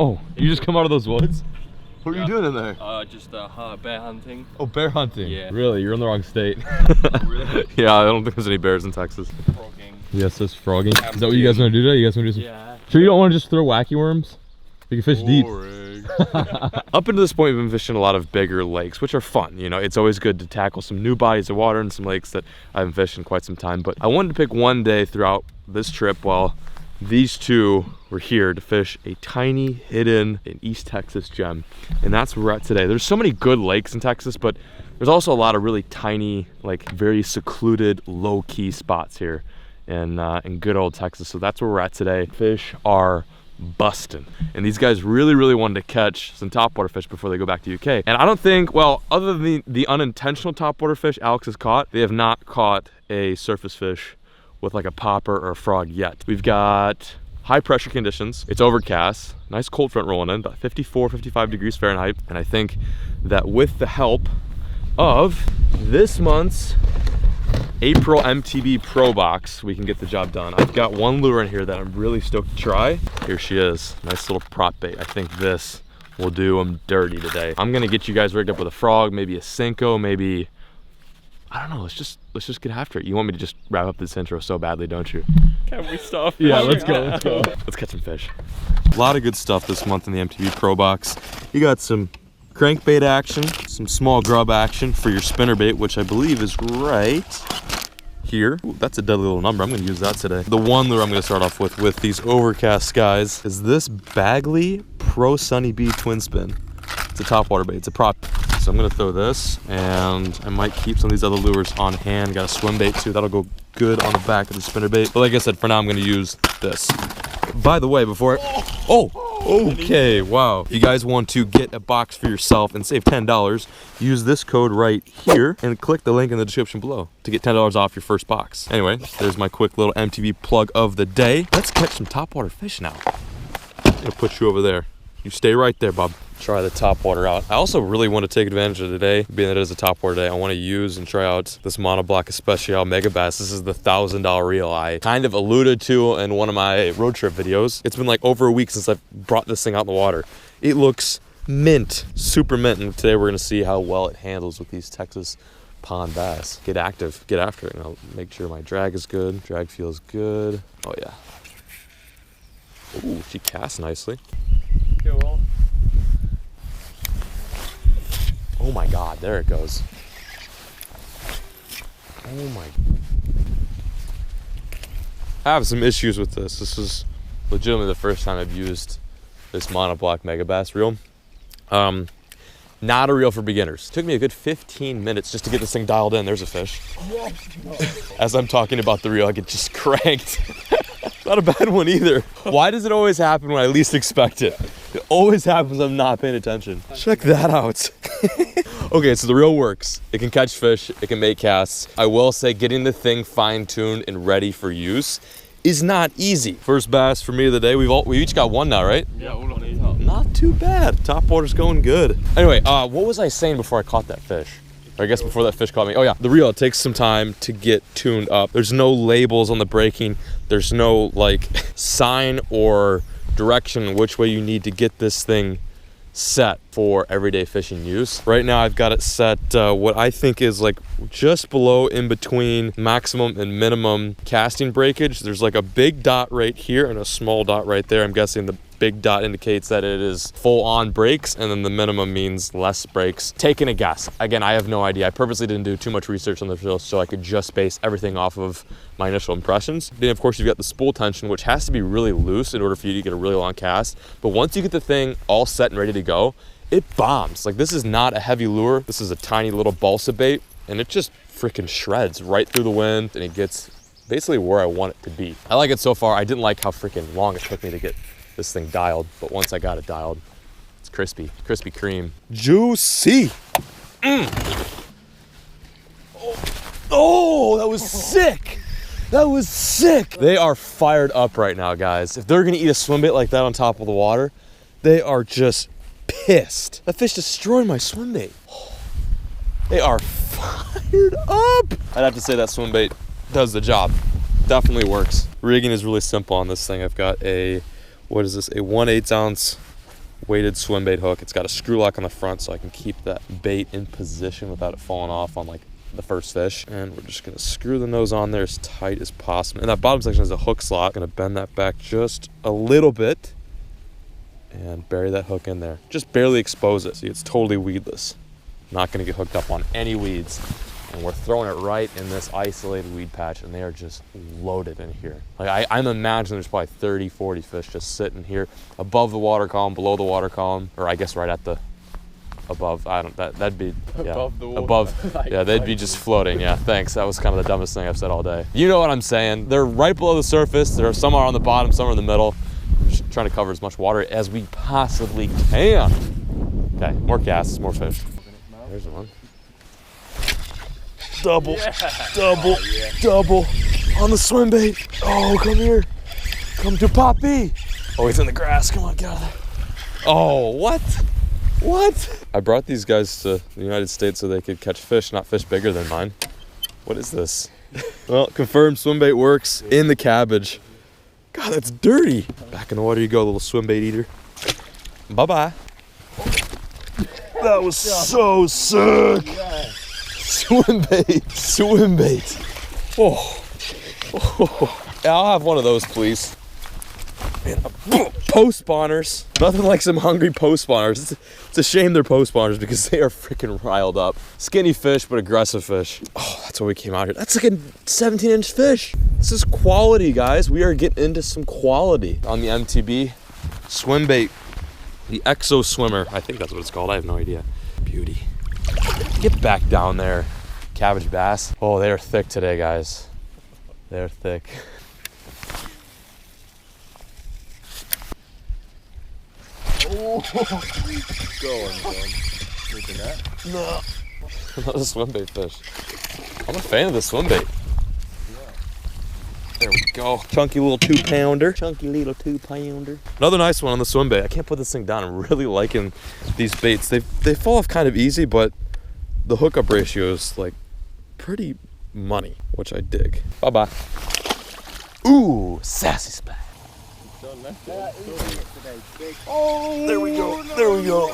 Oh, you just come out of those woods? What are you doing in there? Just bear hunting. Oh, bear hunting? Yeah. Really? You're in the wrong state. Oh, really? Yeah, I don't think there's any bears in Texas. Frogging. Yes, there's frogging. Is that what you guys want to do today? You guys want to do some? Yeah. Sure you don't want to just throw wacky worms? You can fish deep. Up until this point, we've been fishing a lot of bigger lakes, which are fun. You know, it's always good to tackle some new bodies of water and some lakes that I haven't fished in quite some time. But I wanted to pick one day throughout this trip while these two were here to fish a tiny hidden in East Texas gem. And that's where we're at today. There's so many good lakes in Texas, but there's also a lot of really tiny, like very secluded, low-key spots here in good old Texas. So that's where we're at today. Fish are busting, and these guys really wanted to catch some topwater fish before they go back to UK. And I don't think, well, other than the unintentional topwater fish Alex has caught, they have not caught a surface fish with like a popper or a frog yet. We've got high pressure conditions, it's overcast, nice cold front rolling in, about 54, 55 degrees Fahrenheit. And I think that with the help of this month's April MTB Pro Box, we can get the job done. I've got one lure in here that I'm really stoked to try. Here she is, nice little prop bait. I think this will do them dirty today. I'm gonna get you guys rigged up with a frog, maybe a Senko, maybe, I don't know, let's just get after it. You want me to just wrap up this intro so badly, don't you? Can we stop? Yeah, let's go. Let's catch some fish. A lot of good stuff this month in the MTB Pro Box. You got some crankbait action, some small grub action for your spinnerbait, which I believe is right here. Ooh, that's a deadly little number. I'm gonna use that today. The one lure I'm gonna start off with these overcast skies is this Bagley Pro Sunny Bee twin spin. It's a topwater bait, it's a prop. So I'm gonna throw this, and I might keep some of these other lures on hand. Got a swim bait too, that'll go good on the back of the spinnerbait. But like I said, for now I'm gonna use this. By the way, before okay, wow. If you guys want to get a box for yourself and save $10, use this code right here and click the link in the description below to get $10 off your first box. Anyway, there's my quick little MTB plug of the day. Let's catch some topwater fish now. I'm gonna put you over there. You stay right there, Bob. Try the topwater out. I also really want to take advantage of today, being that it is a topwater day. I want to use and try out this monoblock Especial Mega Bass. This is the $1,000 reel I kind of alluded to in one of my road trip videos. It's been like over a week since I've brought this thing out in the water. It looks mint, super mint, and today we're gonna see how well it handles with these Texas pond bass. Get active, get after it, and I'll make sure my drag is good. Drag feels good. Oh yeah. Ooh, she casts nicely. Cool. Oh my God, there it goes. Oh my. I have some issues with this. This is legitimately the first time I've used this monoblock Mega Bass reel. Not a reel for beginners. Took me a good 15 minutes just to get this thing dialed in. There's a fish. As I'm talking about the reel, I get just cranked. Not a bad one either. Why does it always happen when I least expect it? It always happens when I'm not paying attention. Check that out. Okay, so the reel works. It can catch fish, it can make casts. I will say getting the thing fine-tuned and ready for use is not easy. First bass for me of the day. We each got one now, right? Yeah, all on it. Not too bad. Topwater's going good. Anyway, what was I saying before I caught that fish? Or I guess before that fish caught me. Oh yeah, the reel, it takes some time to get tuned up. There's no labels on the braking. There's no like sign or direction which way you need to get this thing set for everyday fishing use. Right now I've got it set what I think is like just below in between maximum and minimum casting breakage. There's like a big dot right here and a small dot right there. I'm guessing the big dot indicates that it is full on brakes, and then the minimum means less brakes. Taking a guess. Again, I have no idea. I purposely didn't do too much research on the reel so I could just base everything off of my initial impressions. Then of course you've got the spool tension, which has to be really loose in order for you to get a really long cast. But once you get the thing all set and ready to go, it bombs. Like, this is not a heavy lure. This is a tiny little balsa bait, and it just freaking shreds right through the wind, and it gets basically where I want it to be. I like it so far. I didn't like how freaking long it took me to get this thing dialed, but once I got it dialed, it's crispy, Krispy Kreme. Juicy. Oh, that was sick. That was sick. They are fired up right now, guys. If they're gonna eat a swim bait like that on top of the water, they are just pissed. That fish destroyed my swim bait. They are fired up. I'd have to say that swim bait does the job. Definitely works. Rigging is really simple on this thing. I've got a, what is this? A 1/8 ounce weighted swim bait hook. It's got a screw lock on the front so I can keep that bait in position without it falling off on like the first fish. And we're just gonna screw the nose on there as tight as possible. And that bottom section is a hook slot. Gonna bend that back just a little bit and bury that hook in there. Just barely expose it. See, it's totally weedless. Not gonna get hooked up on any weeds. And we're throwing it right in this isolated weed patch, and they are just loaded in here. Like I'm imagining there's probably 30, 40 fish just sitting here above the water column, below the water column, or I guess right at the above. I don't, that'd be, yeah. Above the water. Above, yeah, they'd be just floating. Yeah, thanks. That was kind of the dumbest thing I've said all day. You know what I'm saying? They're right below the surface. They're somewhere on the bottom, somewhere in the middle. Just trying to cover as much water as we possibly can. Okay, more casts, more fish. There's one. Double, double, double on the swim bait. Oh, come here. Come to Poppy. Oh, he's in the grass. Come on, get out of there. Oh, what? What? I brought these guys to the United States so they could catch fish, not fish bigger than mine. What is this? Well, confirmed swim bait works in the cabbage. God, that's dirty. Back in the water you go, little swim bait eater. Bye-bye. That was so sick. Swim bait, swim bait. Oh. Oh. Yeah, I'll have one of those, please. Man, post spawners. Nothing like some hungry post spawners. It's a shame they're post spawners because they are freaking riled up. Skinny fish, but aggressive fish. Oh, that's why we came out here. That's like a 17-inch fish. This is quality, guys. We are getting into some quality on the MTB swim bait. The Exo Swimmer. I think that's what it's called. I have no idea. Beauty. Get back down there, cabbage bass. Oh, they are thick today, guys. They're thick. Oh, going. Making that? No. Another swim bait fish. I'm a fan of the swim bait. There we go. Chunky little 2-pounder. Chunky little 2-pounder. Another nice one on the swim bait. I can't put this thing down. I'm really liking these baits. They fall off kind of easy, but the hookup ratio is like pretty money, which I dig. Bye-bye. Ooh, sassy spat. Oh, there we go. There we go.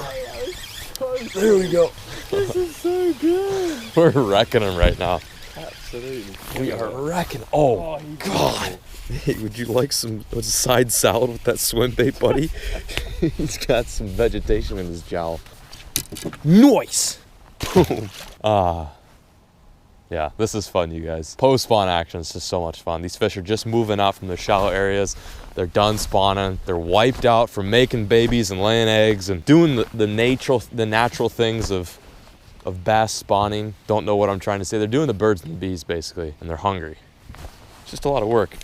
There we go. This is so good. We're wrecking them right now. Absolutely. We are wrecking. Oh, God. Hey, would you like some side salad with that swim bait, buddy? He's got some vegetation in his jowl. Nice. Boom. Yeah, this is fun, you guys. Post-spawn action is just so much fun. These fish are just moving out from their shallow areas. They're done spawning. They're wiped out from making babies and laying eggs and doing the natural things of bass spawning. Don't know what I'm trying to say. They're doing the birds and the bees, basically, and they're hungry. It's just a lot of work.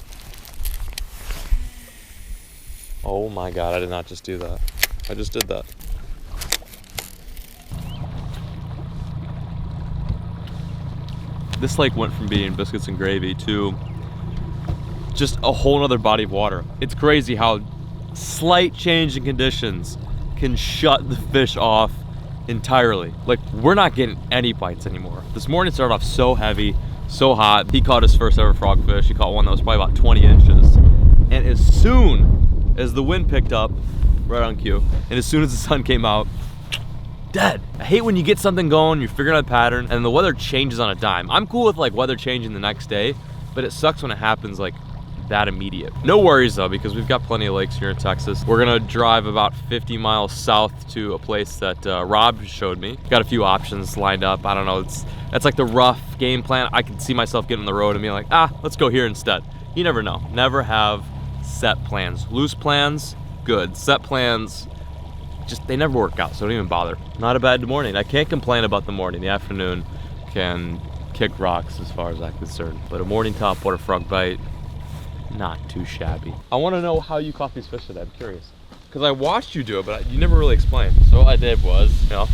Oh my God, I did not just do that. I just did that. This lake went from being biscuits and gravy to just a whole nother body of water. It's crazy how slight change in conditions can shut the fish off entirely. Like, we're not getting any bites anymore. This morning started off so heavy, so hot. He caught his first ever frogfish. He caught one that was probably about 20 inches. And as soon as the wind picked up, right on cue, and as soon as the sun came out, dead. I hate when you get something going, you're figuring out a pattern, and the weather changes on a dime. I'm cool with like weather changing the next day, but it sucks when it happens like that immediate. No worries though, because we've got plenty of lakes here in Texas. We're gonna drive about 50 miles south to a place that Rob showed me. Got a few options lined up. I don't know, that's like the rough game plan. I can see myself getting on the road and being like, let's go here instead. You never know. Never have set plans. Loose plans, good. Set plans, just they never work out, so don't even bother. Not a bad morning. I can't complain about the morning. The afternoon can kick rocks as far as I'm concerned. But a morning top water frog bite, not too shabby. I want to know how you caught these fish today. I'm curious. Because I watched you do it, but you never really explained. So what I did was, Yeah.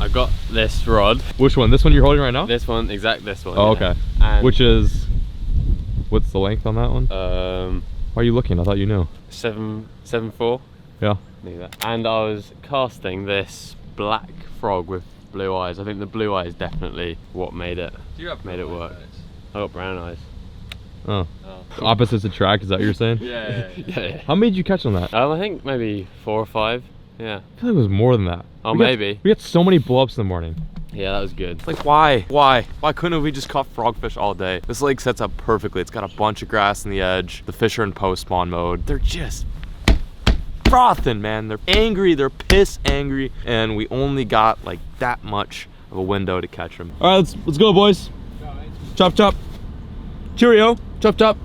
I got this rod. Which one? This one you're holding right now? This one, this one. Oh, yeah. okay. And Which is What's the length on that one? Why are you looking? I thought you knew. 7.4. Yeah. Knew that. And I was casting this black frog with blue eyes. I think the blue eyes definitely what made it work. I got brown eyes. Oh. Opposites attract, is that what you're saying? Yeah. How many did you catch on that? I think maybe 4 or 5. Yeah. I feel like it was more than that. Oh, maybe. We got so many blow-ups in the morning. Yeah, that was good. Like, why? Why couldn't we just caught frogfish all day? This lake sets up perfectly. It's got a bunch of grass on the edge. The fish are in post-spawn mode. They're just frothing, man. They're angry. They're piss angry. And we only got like that much of a window to catch them. All right, let's go, boys. Chop, chop. Cheerio. Chop, chop.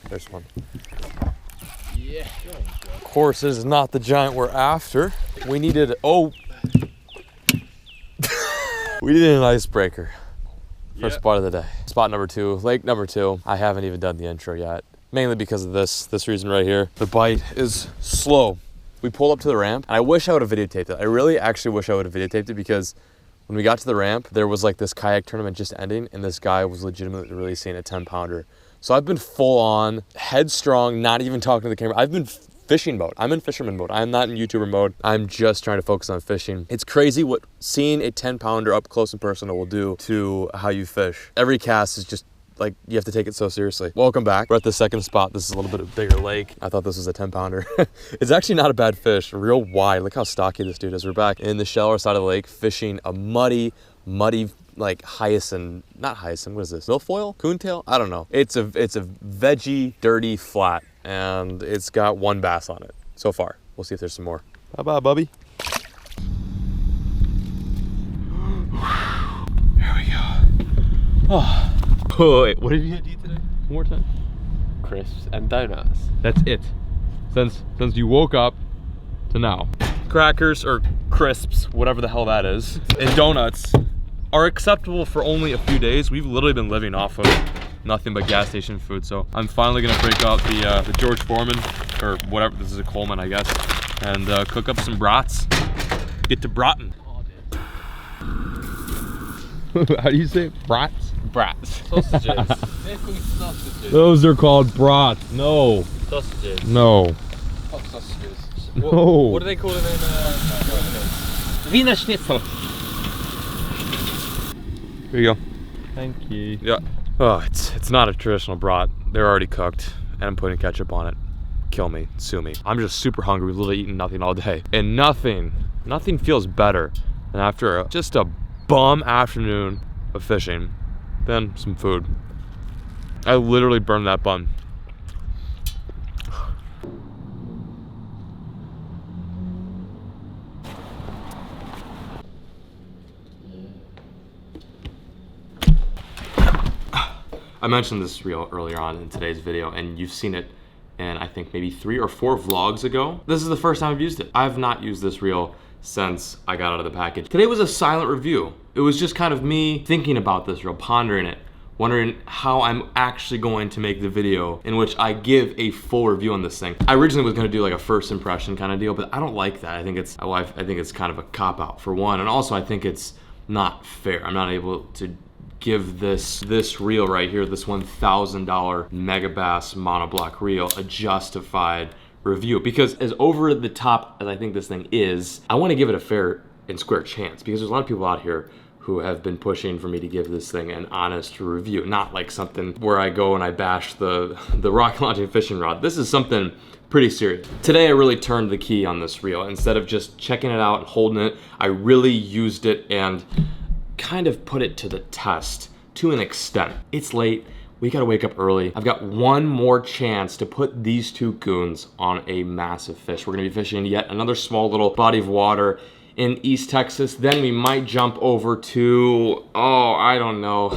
There's one. Yeah. Of course, this is not the giant we're after. We needed, we needed an icebreaker for spot of the day. Spot number 2, lake number 2. I haven't even done the intro yet, mainly because of this reason right here. The bite is slow. We pulled up to the ramp, and I wish I would have videotaped it. I really actually wish I would have videotaped it, because when we got to the ramp, there was like this kayak tournament just ending, and this guy was legitimately releasing a 10-pounder. So I've been full on, headstrong, not even talking to the camera. I've been fishing mode. I'm in fisherman mode. I'm not in YouTuber mode. I'm just trying to focus on fishing. It's crazy what seeing a 10-pounder up close and personal will do to how you fish. Every cast is just like, you have to take it so seriously. Welcome back. We're at the second spot. This is a little bit of a bigger lake. I thought this was a 10-pounder. It's actually not a bad fish, real wide. Look how stocky this dude is. We're back in the shallower side of the lake fishing a muddy, like hyacinth, not hyacinth, what is this? Milfoil? Coontail? I don't know. It's a veggie, dirty flat, and it's got 1 bass on it so far. We'll see if there's some more. Bye-bye, Bubby. There we go. Oh, wait, what did you eat today? One more time. Crisps and donuts. That's it. Since you woke up to now. Crackers or crisps, whatever the hell that is, and donuts are acceptable for only a few days. We've literally been living off of nothing but gas station food. So I'm finally gonna break out the George Foreman, or whatever, this is a Coleman, I guess, and cook up some brats. Get to bratin. How do you say it? Brats? Brats. Sausages. They're called sausages. Those are called brats. No. Sausages. No. Hot sausages. No. What do they call them in Wiener Schnitzel. Here you go. Thank you. Yeah. Oh, it's not a traditional brat. They're already cooked, and I'm putting ketchup on it. Kill me, sue me. I'm just super hungry. We've literally eaten nothing all day, and nothing feels better than after just a bum afternoon of fishing than some food. I literally burned that bun. I mentioned this reel earlier on in today's video, and you've seen it in I think maybe 3 or 4 vlogs ago. This is the first time I've used it. I've not used this reel since I got out of the package. Today was a silent review. It was just kind of me thinking about this reel, pondering it, wondering how I'm actually going to make the video in which I give a full review on this thing. I originally was gonna do like a first impression kind of deal, but I don't like that. I think it's kind of a cop-out for one, and also I think it's not fair. I'm not able to give this reel right here, this $1,000 Megabass monoblock reel, a justified review, because as over the top as I think this thing is, I want to give it a fair and square chance, because there's a lot of people out here who have been pushing for me to give this thing an honest review, not like something where I go and I bash the rocket launching fishing rod. This is something pretty serious. Today I really turned the key on this reel. Instead of just checking it out and holding it, I really used it and kind of put it to the test to an extent. It's late, we gotta wake up early. I've got one more chance to put these 2 goons on a massive fish. We're gonna be fishing yet another small little body of water in East Texas. Then we might jump over to, I don't know.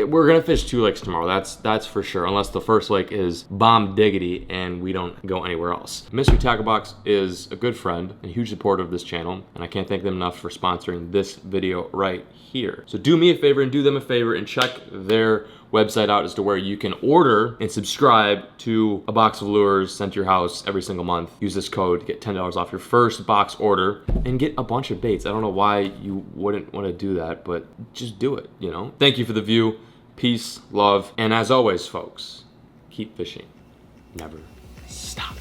We're gonna fish 2 lakes tomorrow, that's for sure, unless the first lake is bomb diggity and we don't go anywhere else. Mystery Tackle Box is a good friend and a huge supporter of this channel, and I can't thank them enough for sponsoring this video right here. So do me a favor and do them a favor and check their website out as to where you can order and subscribe to a box of lures sent to your house every single month. Use this code to get $10 off your first box order and get a bunch of baits. I don't know why you wouldn't want to do that, but just do it, you know? Thank you for the view. Peace, love, and as always, folks, keep fishing. Never stop.